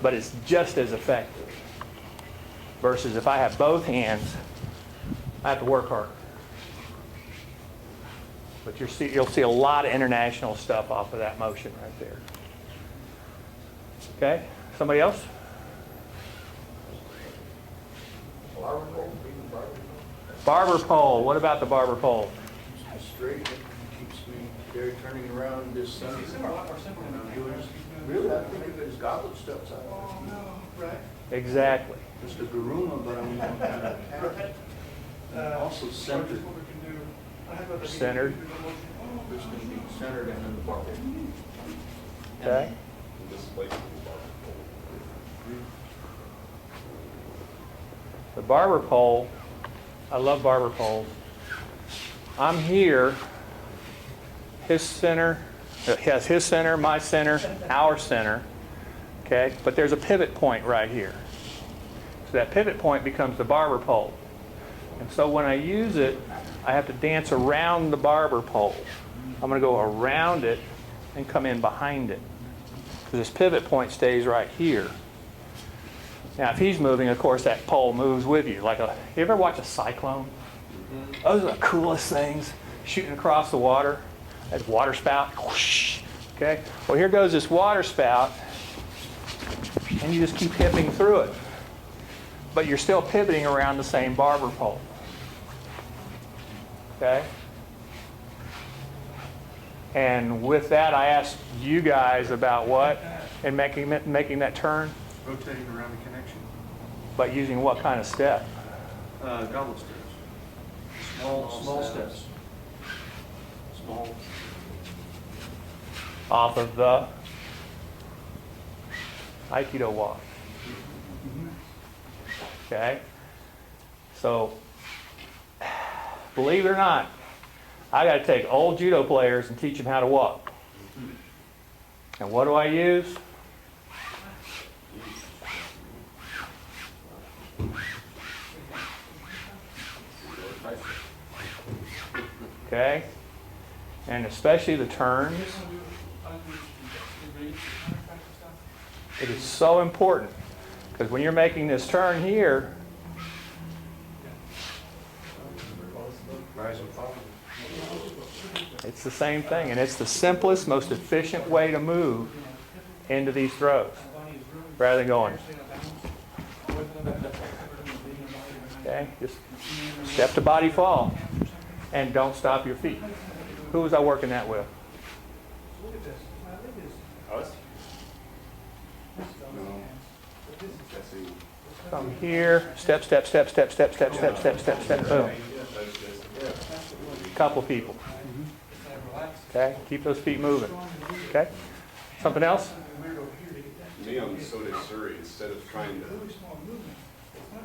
but it's just as effective. Versus if I have both hands, I have to work harder. But you'll see a lot of international stuff off of that motion right there. Okay? Somebody else? Barber pole. What about the barber pole? Straight. It keeps me there turning around this center. Really, I think of it as goblet steps out. Oh, no. Right. Exactly. Just a garuma, but I'm not kind of also centered. Centered. This can be centered and in the barber. Okay. The barber pole, I love barber poles. I'm here, his center, it has his center, my center, our center, okay? But there's a pivot point right here. So that pivot point becomes the barber pole. And so when I use it, I have to dance around the barber pole. I'm going to go around it and come in behind it. So this pivot point stays right here. Now, if he's moving, of course, that pole moves with you. You ever watch a cyclone? Those are the coolest things, shooting across the water. That water spout. Whoosh, okay? Well, here goes this water spout, and you just keep hipping through it. But you're still pivoting around the same barber pole. Okay? And with that, I asked you guys about what in making that turn? Rotating around the connection. But using what kind of step? Goblet steps. Small steps. Small. Off of the Aikido walk. Okay? So, believe it or not, I got to take old judo players and teach them how to walk. And what do I use? Okay? And especially the turns. It is so important. Because when you're making this turn here, it's the same thing. And it's the simplest, most efficient way to move into these throws. Rather than going. Okay? Just step to body fall. And don't stop your feet. Who was I working that with? Us? Come here, step, step, step, step, step, step, step, step, step, step, boom. Couple people. Okay, keep those feet moving. Okay, something else? Me on Soda Surrey, instead of trying to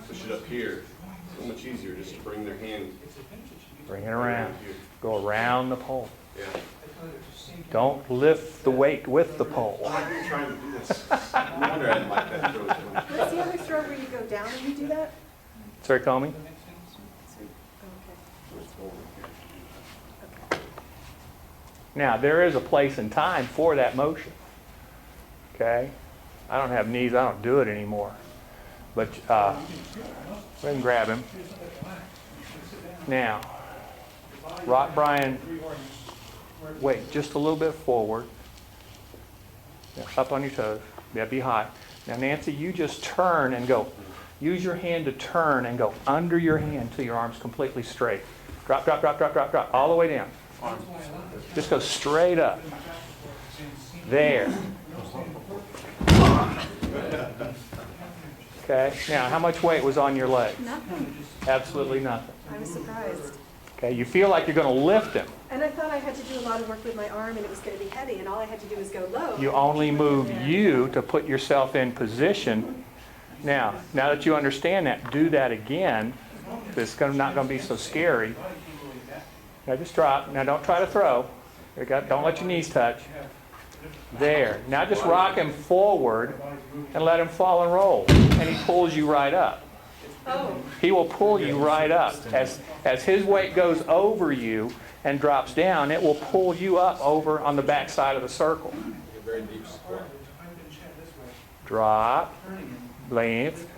push it up here, it's so much easier just to bring their hand. Bring it around. Go around the pole. Yeah. Don't lift the weight with the pole. I've been trying to do this. No wonder I didn't like that throw. What's the other throw where you go down and you do that? Sorry, Comey? Okay. Now, there is a place and time for that motion. Okay? I don't have knees. I don't do it anymore. But go ahead and grab him. Now, rock Brian, wait just a little bit forward. Yeah, up on your toes. Yeah, be high. Now, Nancy, you just turn and go. Use your hand to turn and go under your hand till your arm's completely straight. Drop, drop, drop, drop, drop, drop, all the way down. Just go straight up. There. Okay, now how much weight was on your leg? Nothing. Absolutely nothing. I was surprised. Okay, you feel like you're going to lift him. And I thought I had to do a lot of work with my arm and it was going to be heavy and all I had to do was go low. You only move you to put yourself in position. Now that you understand that, do that again. It's not going to be so scary. Now just drop. Now don't try to throw. Don't let your knees touch. There. Now just rock him forward and let him fall and roll. And he pulls you right up. Oh. He will pull you right up. As his weight goes over you and drops down, it will pull you up over on the back side of the circle. Very deep squat. drop, length.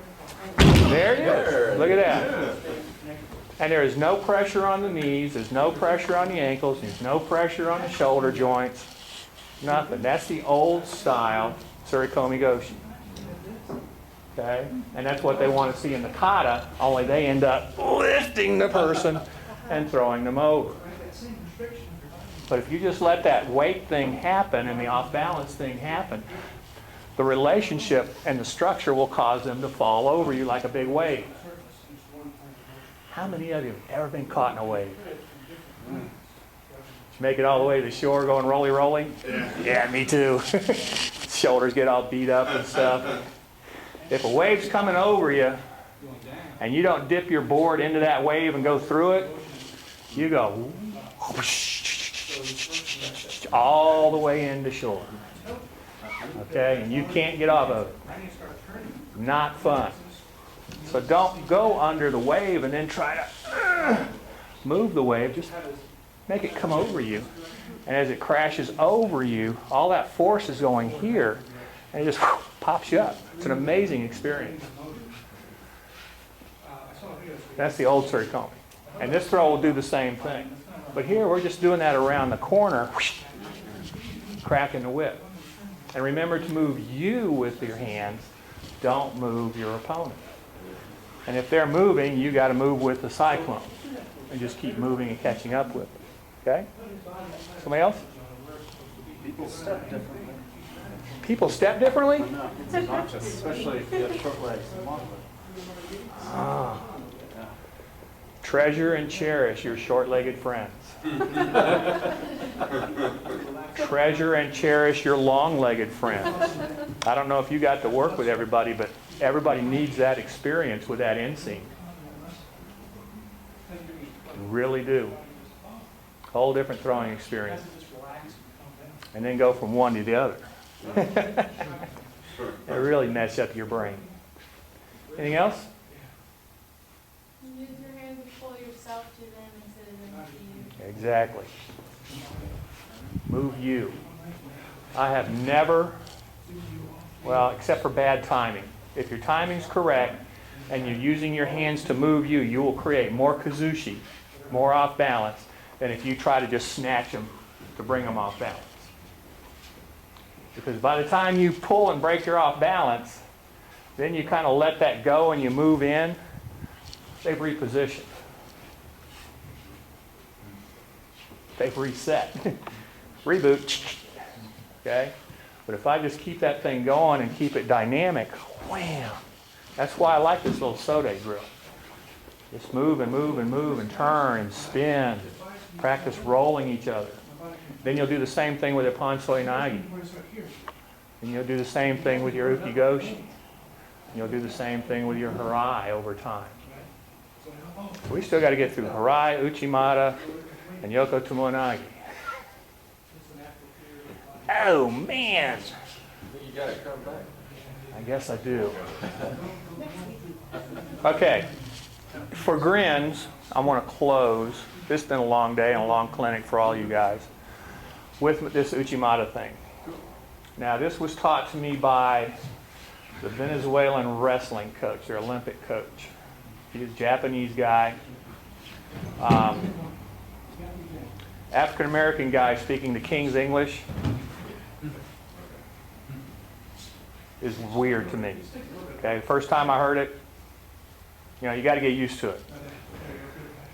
There it is. Look at that. And there is no pressure on the knees, there's no pressure on the ankles, there's no pressure on the shoulder joints. Nothing. That's the old style Surikomi Goshi. Okay? And that's what they want to see in the kata, only they end up lifting the person and throwing them over. But if you just let that weight thing happen and the off-balance thing happen, the relationship and the structure will cause them to fall over you like a big wave. How many of you have ever been caught in a wave? Did you make it all the way to the shore going roly-roly? Yeah, me too. Shoulders get all beat up and stuff. If a wave's coming over you and you don't dip your board into that wave and go through it, you go all the way into shore. Okay? And you can't get off of it. Not fun. So don't go under the wave and then try to move the wave. Just make it come over you. And as it crashes over you, all that force is going here, and it just pops you up. It's an amazing experience. That's the old Surikomi. And this throw will do the same thing. But here we're just doing that around the corner, cracking the whip. And remember to move you with your hands. Don't move your opponent. And if they're moving, you got to move with the cyclone. And just keep moving and catching up with them. Okay? Somebody else? People step differently. People step differently? No, it's obnoxious, especially if you have short legs and long legs. Ah. Treasure and cherish your short-legged friends. Treasure and cherish your long-legged friends. I don't know if you got to work with everybody, but everybody needs that experience with that inseam. You really do. Whole different throwing experience. And then go from one to the other. It really mess up your brain. Anything else? Use your hands to pull yourself to them instead of them to you. Exactly. Move you. I have never, well, except for bad timing. If your timing's correct and you're using your hands to move you, you will create more kazushi, more off balance, than if you try to just snatch them to bring them off balance. Because by the time you pull and break your off balance, then you kind of let that go and you move in, they've repositioned. They've reset. Reboot. Okay? But if I just keep that thing going and keep it dynamic, wham! That's why I like this little Sode drill. Just move and move and move and turn and spin. Practice rolling each other. Then you'll do the same thing with a Pansoi Nagi. And you'll do the same thing with your Ukigoshi. And you'll do the same thing with your Harai over time. We still got to get through Harai, Uchimata, and Yoko Tomonagi. Oh, man! You gotta come back. I guess I do. Okay. For grins, I want to close. This has been a long day and a long clinic for all you guys with this Uchimata thing. Now, this was taught to me by the Venezuelan wrestling coach, their Olympic coach. He's a Japanese guy. African-American guy speaking the King's English is weird to me. Okay, the first time I heard it, you know, you got to get used to it.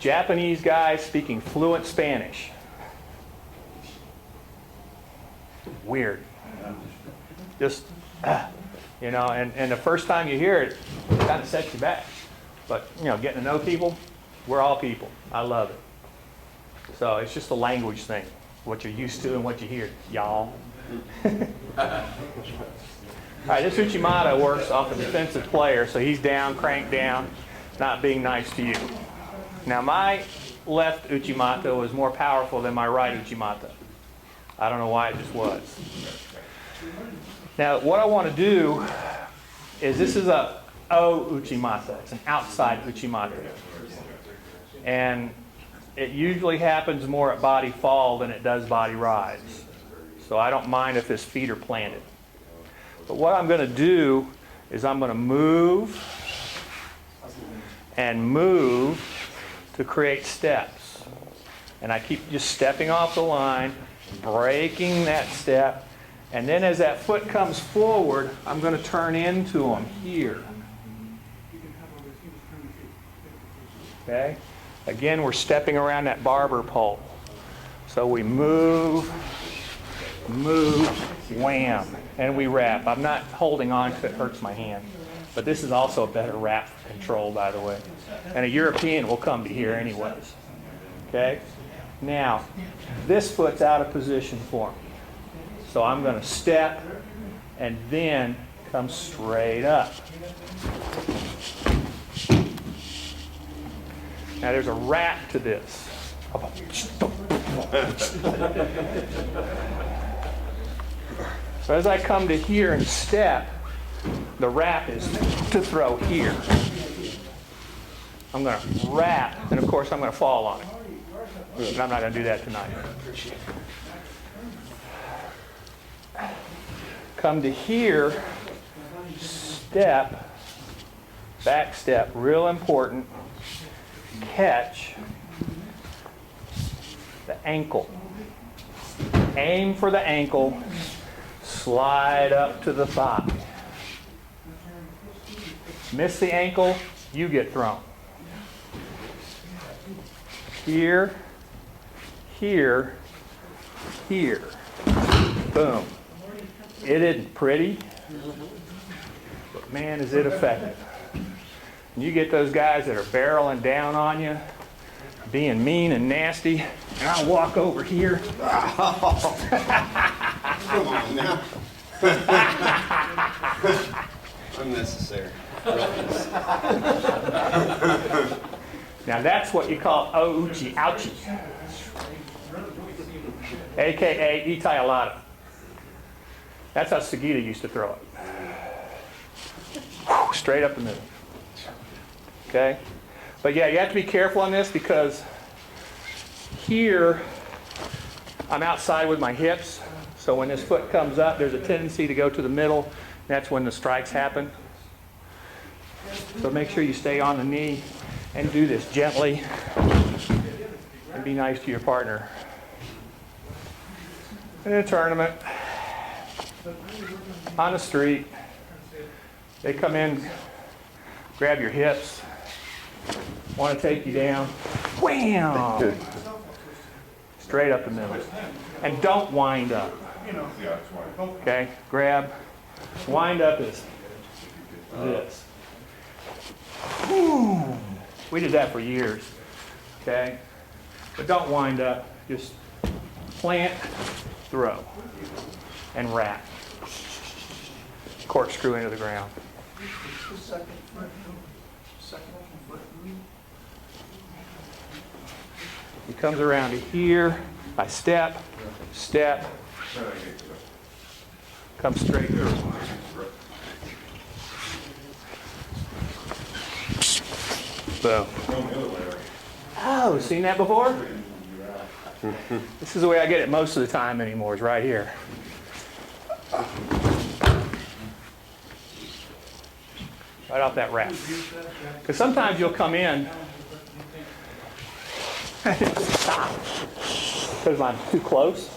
Japanese guy speaking fluent Spanish. Weird. Just, you know, and the first time you hear it, it kind of sets you back. But, you know, getting to know people, we're all people. I love it. So it's just a language thing, what you're used to and what you hear, y'all. All right, this Uchimata works off a defensive player, so he's down, cranked down, not being nice to you. Now, my left Uchimata was more powerful than my right Uchimata. I don't know why, it just was. Now, what I want to do is, this is a O Uchimata. It's an outside Uchimata. And it usually happens more at body fall than it does body rise. So I don't mind if his feet are planted. But what I'm going to do is I'm going to move and move to create steps. And I keep just stepping off the line, breaking that step, and then as that foot comes forward, I'm going to turn into them here. Okay? Again, we're stepping around that barber pole. So we move, wham, and we wrap. I'm not holding on to it, hurts my hand. But this is also a better wrap control, by the way. And a European will come to here anyways. Okay? Now, this foot's out of position for me. So I'm going to step and then come straight up. Now there's a wrap to this. So as I come to here and step, the wrap is to throw here. I'm going to wrap, and of course I'm going to fall on it. But I'm not going to do that tonight. Come to here, step, back step, real important. Catch the ankle. Aim for the ankle, slide up to the thigh. Miss the ankle, you get thrown. Here, here, here. Boom. It isn't pretty, but man, is it effective. And you get those guys that are barreling down on you, being mean and nasty, and I'll walk over here. Come on now. Unnecessary. Now that's what you call ouchie, ouchie. AKA itayalada. That's how Sagita used to throw it. Straight up the middle. Okay? But yeah, you have to be careful on this because here I'm outside with my hips. So when this foot comes up, there's a tendency to go to the middle. That's when the strikes happen. So make sure you stay on the knee and do this gently and be nice to your partner. In a tournament, on the street, they come in, grab your hips, want to take you down, wham! Straight up the middle. And don't wind up. Okay, grab, wind up is this. Whew. We did that for years, okay? But don't wind up, just plant, throw, and wrap. Corkscrew into the ground. He comes around to here, I step, step, come straight through. Boom. Oh, seen that before? This is the way I get it most of the time anymore, is right here. Right off that wrap. Because sometimes you'll come in and stop because I'm too close.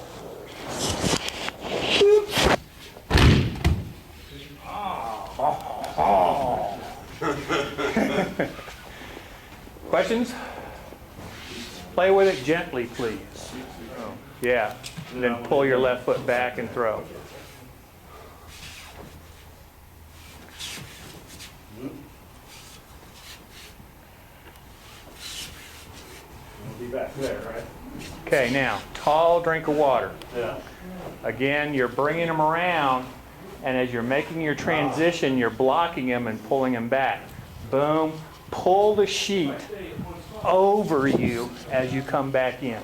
Questions? Play with it gently, please. Yeah. And then pull your left foot back and throw. Be back there, right? Okay, now, tall drink of water. Yeah. Again, you're bringing them around, and as you're making your transition, you're blocking them and pulling them back. Boom. Pull the sheet over you as you come back in.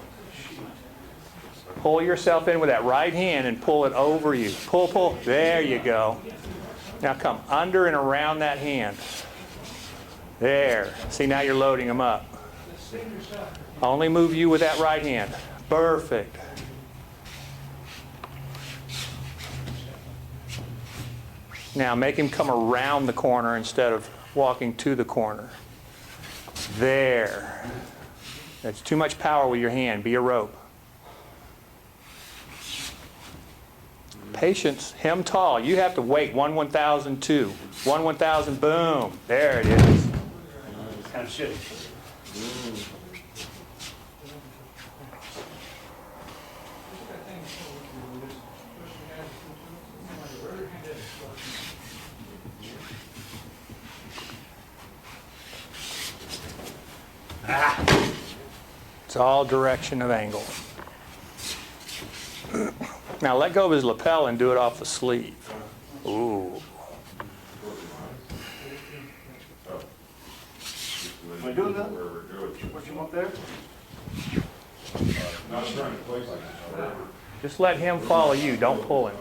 Pull yourself in with that right hand and pull it over you. Pull, pull. There you go. Now come under and around that hand. There. See, now you're loading them up. Only move you with that right hand. Perfect. Now make him come around the corner instead of walking to the corner. There. That's too much power with your hand. Be a rope. Patience. Hem tall. You have to wait. 1/1000, 2. 1/1000, boom. There it is. It's kind of shitty. It's all direction of angle. Now let go of his lapel and do it off the sleeve. Ooh. Am I doing that? What you want there? Just let him follow you. Don't pull him.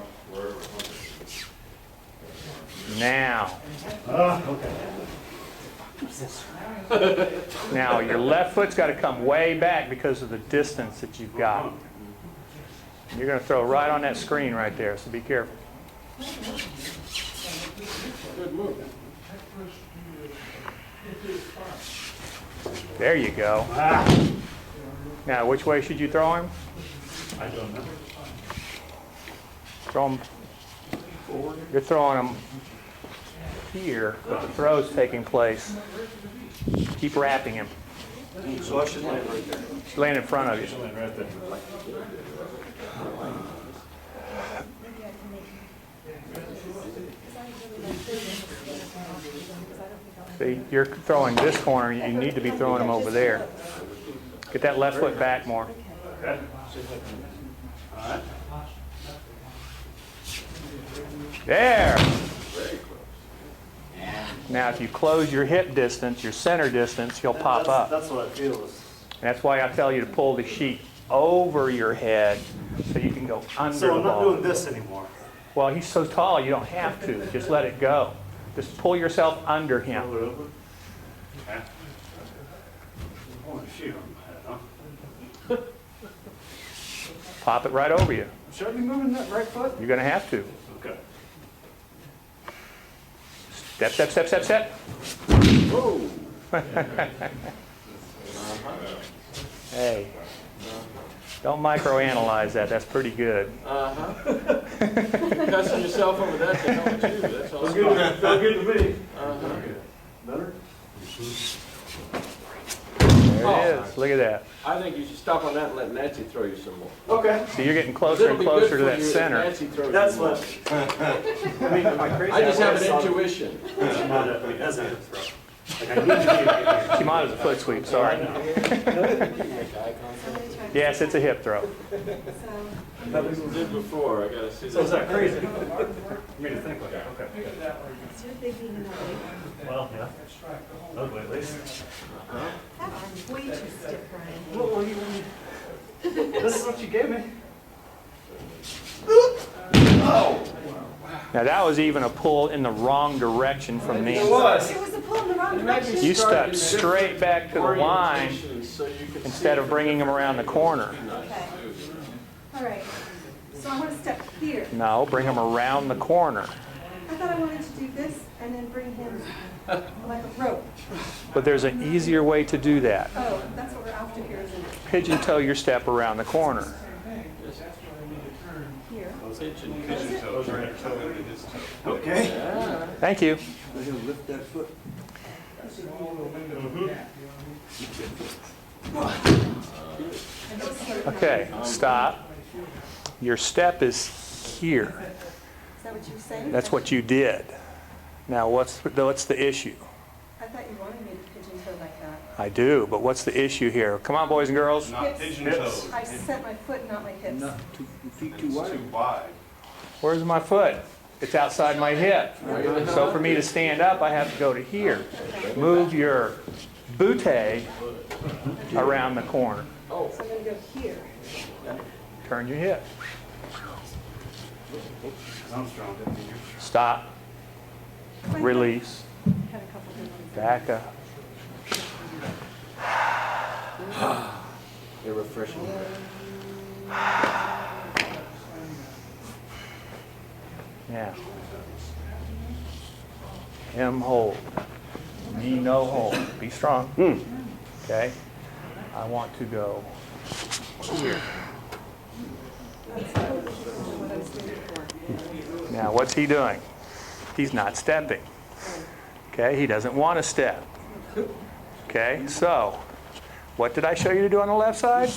Now. Okay. Now your left foot's got to come way back because of the distance that you've got. You're going to throw right on that screen right there, so be careful. Good move. There you go. Now, which way should you throw him? I don't know. Throw him forward. You're throwing him here, but the throw's taking place. Keep wrapping him. So I should land right there. He's laying in front of you. Land right there. See, you're throwing this corner. You need to be throwing him over there. Get that left foot back more. Okay. All right. There. Now, if you close your hip distance, your center distance, he'll pop up. That's what I feel is. That's why I tell you to pull the sheet over your head so you can go under So the I'm not ball. doing this anymore. Well, he's so tall, you don't have to. Just let it go. Just pull yourself under Roll him. it over. Okay. Holy shit on my head, huh? Pop it right over you. Should I be moving that right foot? You're going to have to. Okay. Step, step, step, step, step. Whoa. Hey. Don't microanalyze that. That's pretty good. Cussing yourself over that to help too, that's all. Felt good to me. Better? There it is. Look at that. I think you should stop on that and let Nancy throw you some more. Okay. So you're getting closer and closer to that center. Nancy throws you That's more. what. I mean, am I crazy? I just have always an thought intuition. Shimada, I mean, as a hip throw. Like, I need to be able to get here. Shimada's a foot sweep, sorry. Yes, it's a hip throw. I did before, I gotta see So is that that. crazy? For me to think like that, okay. Is your big being ugly? Well, yeah. Ugly at least. That arm's way too stiff, Brian. Well, what do you This is what you gave me. Now that was even a pull in the wrong direction from Nancy. It was a pull in the wrong direction. You stepped straight back to the line instead of bringing him around the corner. Okay. All right. So I want to step here. No, bring him around the corner. I thought I wanted to do this and then bring him like a rope. But there's an easier way to do that. Oh, that's what we're after here, isn't it? Pigeon toe your step around the corner. Here. Those are in toe into his toe. Okay. Thank you. Let him lift that foot. Okay, stop. Your step is here. Is that what you were saying? That's what you did. Now what's the issue? I thought you wanted me to pigeon toe like that. I do, but what's the issue here? Come on, boys and girls. Not pigeon toes. I set my foot, not my hips. Not too, feet too It's wide. too wide. Where's my foot? It's outside my hip. So for me to stand up, I have to go to here. Move your bootay around the corner. So I'm going to go here. Turn your hip. I'm strong. Stop. Release. Had a couple good ones. Back up. They're refreshing. Yeah. him hold, me no hold. Be strong. Okay? I want to go here. Now, what's he doing? He's not stepping. Okay? He doesn't want to step. Okay? So, what did I show you to do on the left side?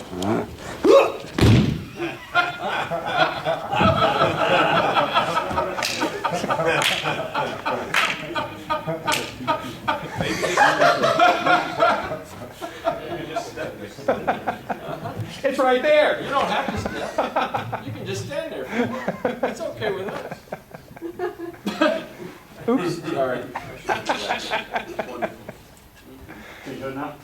It's right there. You don't have to step. You can just stand there for a while. It's okay with us. Oops. Sorry. Can you go now?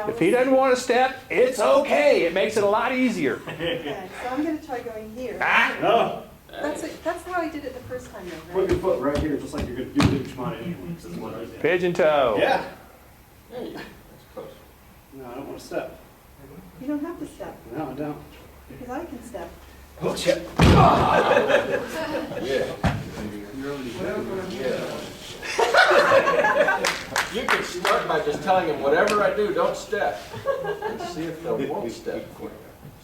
If he doesn't want to step, it's okay. It makes it a lot easier. Okay, so I'm gonna try going here. No. That's how I did it the first time though, Put right? your foot right here, just like you're going to do the Uchimata anyway. This is what I did. Pigeon toe. Yeah. There you go. That's close. No, I don't want to step. You don't have to step, No, I don't. because I can step. Oh, shit. You can start by just telling them, whatever I do, don't step. And see if they won't step for you.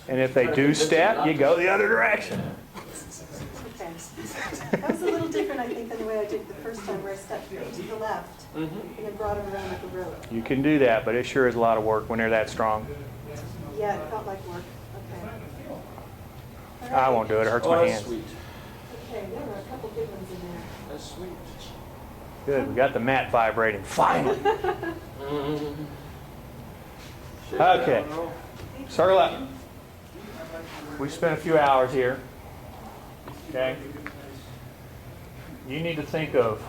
And if they do step, you go the other direction. Okay. That was a little different, I think, than the way I did it the first time, where I stepped to the left and then brought it around like a rope. You can do that, but it sure is a lot of work when they're that strong. Yeah, it felt like work. Okay. I won't do it. It hurts Oh, my that's hands. sweet. Okay, there were a couple good ones in there. That's sweet. Good. We got the mat vibrating. Finally. Shake Okay. that one off. Circle up. We spent a few hours here. Okay? You need to think of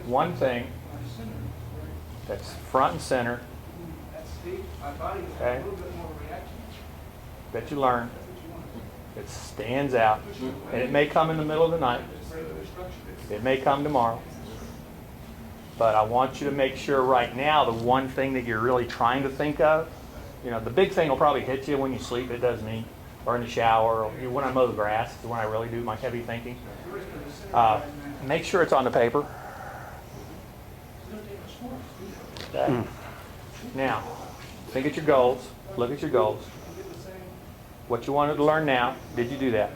one thing that's front and center. Okay? That you learn. It stands out. And it may come in the middle of the night. It may come tomorrow. But I want you to make sure right now the one thing that you're really trying to think of, you know, the big thing will probably hit you when you sleep, it does me, or in the shower, or when I mow the grass, is when I really do my heavy thinking. Make sure it's on the paper. Okay. Now, think at your goals. Look at your goals. What you wanted to learn now, did you do that?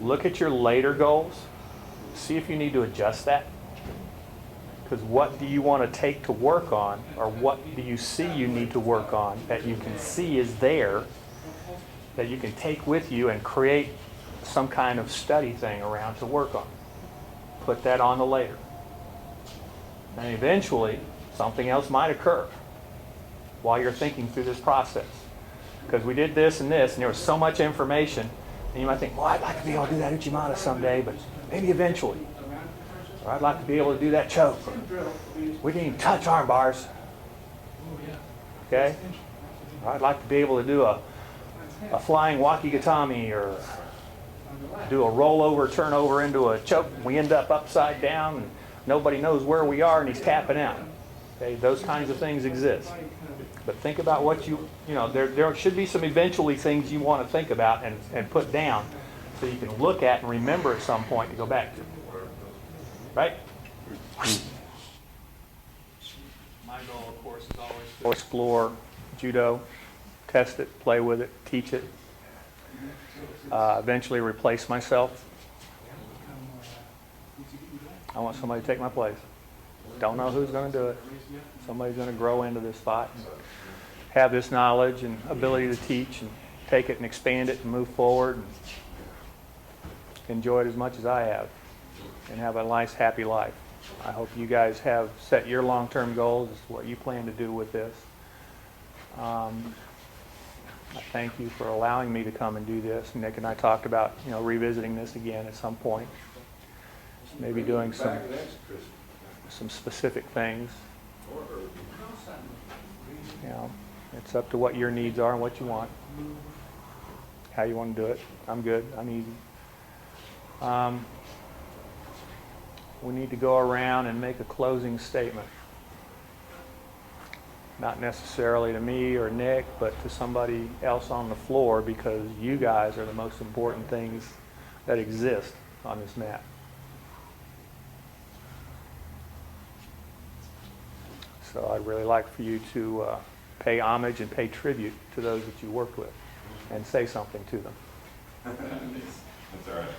Look at your later goals. See if you need to adjust that. Because what do you want to take to work on, or what do you see you need to work on that you can see is there, that you can take with you and create some kind of study thing around to work on. Put that on the later. And eventually, something else might occur while you're thinking through this process. Because we did this and this, and there was so much information, and you might think, well, I'd like to be able to do that Uchimata someday, but maybe eventually. Or I'd like to be able to do that choke. We didn't even touch arm bars. Okay? Or I'd like to be able to do a flying wakigatami, or do a rollover, turn over into a choke. We end up upside down, and nobody knows where we are, and he's tapping out. Okay? Those kinds of things exist. But think about what you know, there should be some eventually things you want to think about and put down so you can look at and remember at some point to go back to. Right? My goal, of course, is always to explore Judo, test it, play with it, teach it, eventually replace myself. I want somebody to take my place. Don't know who's going to do it. Somebody's going to grow into this spot and have this knowledge and ability to teach and take it and expand it and move forward and enjoy it as much as I have and have a nice, happy life. I hope you guys have set your long-term goals as to what you plan to do with this. I thank you for allowing me to come and do this. Nick and I talked about, you know, revisiting this again at some point. Maybe doing some specific things. You know, it's up to what your needs are and what you want. How you want to do it. I'm good. I'm easy. We need to go around and make a closing statement. Not necessarily to me or Nick, but to somebody else on the floor, because you guys are the most important things that exist on this mat. So I'd really like for you to pay homage and pay tribute to those that you worked with and say something to them. That's all right.